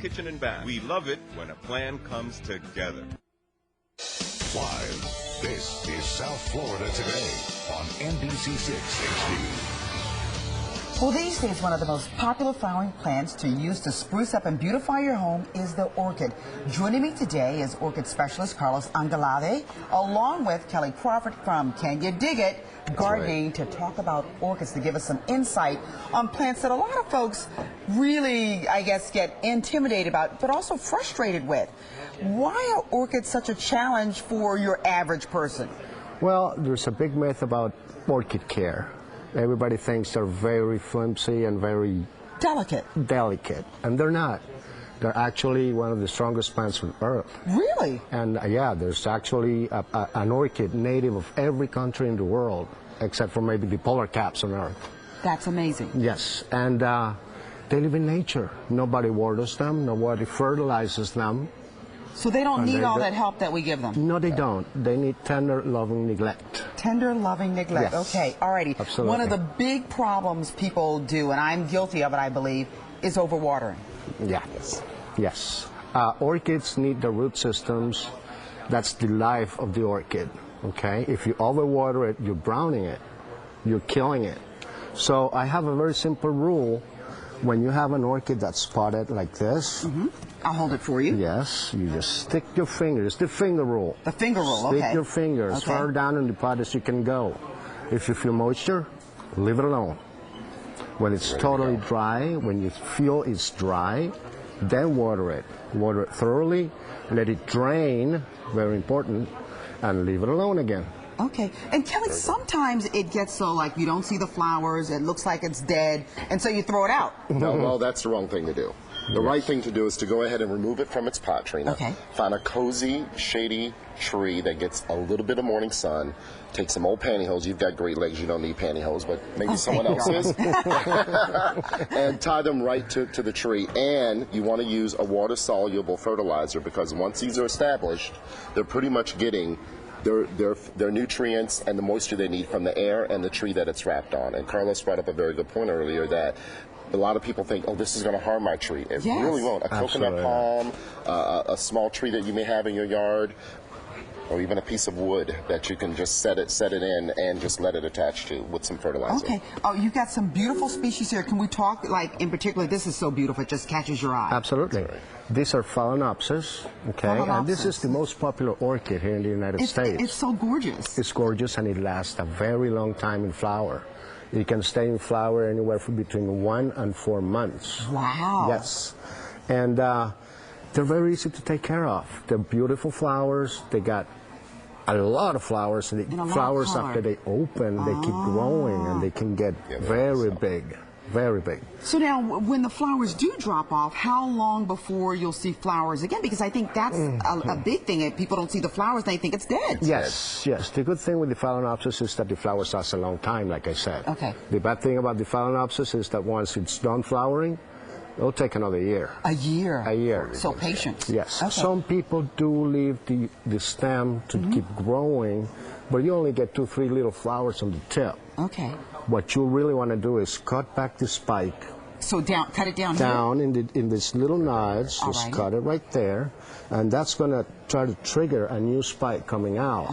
kitchen and bath. We love it when a plan comes together. Live, this is South Florida Today on NBC6 HD. Well, these days, one of the most popular flowering plants to use to spruce up and beautify your home is the orchid. Joining me today is orchid specialist Carlos Anglade, along with Kelly Crawford from Can You Dig It Gardening, to talk about orchids, to give us some insight on plants that a lot of folks really, I guess, get intimidated about, but also frustrated with. Why are orchids such a challenge for your average person? Well, there's a big myth about orchid care. Everybody thinks they're very flimsy and very delicate, and they're not. They're actually one of the strongest plants on earth. Really? And yeah, there's actually an orchid native of every country in the world, except for maybe the polar caps on earth. That's amazing. Yes, and they live in nature. Nobody waters them, nobody fertilizes them. So they don't need all that help that we give them? No, they don't. They need tender, loving neglect. Tender, loving neglect. Yes. Okay, alrighty. Absolutely. One of the big problems people do, and I'm guilty of it, I believe, is overwatering. Yeah. Yes. Orchids need the root systems. That's the life of the orchid. Okay? If you overwater it, you're browning it. You're killing it. So I have a very simple rule. When you have an orchid that's spotted like this, I'll hold it for you. yes, you just stick your fingers, the finger rule. The finger rule, okay. Stick your finger as far down in the pot as you can go. If you feel moisture, leave it alone. When it's totally dry, when you feel it's dry, then water it. Water it thoroughly, let it drain, very important, and leave it alone again. Okay. And Kelly, sometimes it gets so like you don't see the flowers, it looks like it's dead, and so you throw it out. No, well, that's the wrong thing to do. The right thing to do is to go ahead and remove it from its pot, Trina. Okay. Find a cozy, shady tree that gets a little bit of morning sun. Take some old pantyhose. You've got great legs. You don't need pantyhose, but maybe someone else's. And tie them right to the tree. And you want to use a water-soluble fertilizer, because once these are established, they're pretty much getting their nutrients and the moisture they need from the air and the tree that it's wrapped on. And Carlos brought up a very good point earlier that a lot of people think, oh, this is going to harm my tree. It really won't. A coconut palm, a small tree that you may have in your yard, or even a piece of wood that you can just set it in and just let it attach to with some fertilizer. Okay. Oh, you've got some beautiful species here. Can we talk, like, in particular, this is so beautiful, it just catches your eye. Absolutely. These are Phalaenopsis, okay? Phalaenopsis. And this is the most popular orchid here in the United States. It's so gorgeous. It's gorgeous, and it lasts a very long time in flower. It can stay in flower anywhere from between 1 and 4 months. Wow. Yes. And they're very easy to take care of. They're beautiful flowers. They got a lot of flowers, and the flowers, after they open, they keep growing, and they can get very big. Very big. So now, when the flowers do drop off, how long before you'll see flowers again? Because I think that's a big thing. If people don't see the flowers, they think it's dead. Yes, yes. The good thing with the Phalaenopsis is that the flowers last a long time, like I said. Okay. The bad thing about the Phalaenopsis is that once it's done flowering, it'll take another year. A year? A year. So patience. Yes. Okay. Some people do leave the stem to keep growing, but you only get 2-3 little flowers on the tip. Okay. What you really want to do is cut back the spike. So cut it down here? In these little nodes, just cut it right there, and that's going to try to trigger a new spike coming out.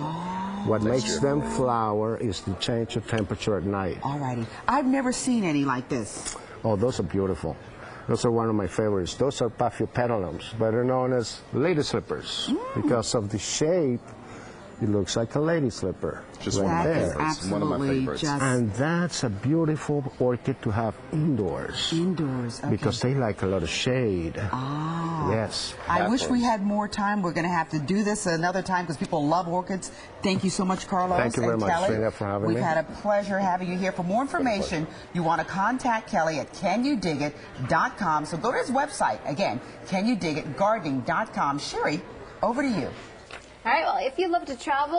What makes them flower is the change of temperature at night. Alrighty. I've never seen any like this. Oh, those are beautiful. Those are one of my favorites. Those are Paphiopedilums, better known as lady slippers, because of the shape. It looks like a lady slipper. Just one of my favorites. One of my favorites. And that's a beautiful orchid to have indoors. Indoors, okay. Because they like a lot of shade. Yes. I wish we had more time. We're going to have to do this another time because people love orchids. Thank you so much, Carlos. Thank you very much, Kelly. Trina, for having me. We've had a pleasure having you here. For more information, you want to contact Kelly at canyoudigit.com. So go to his website. Again, canyoudigitgardening.com. Sherry, over to you. All right, well, if you love to travel,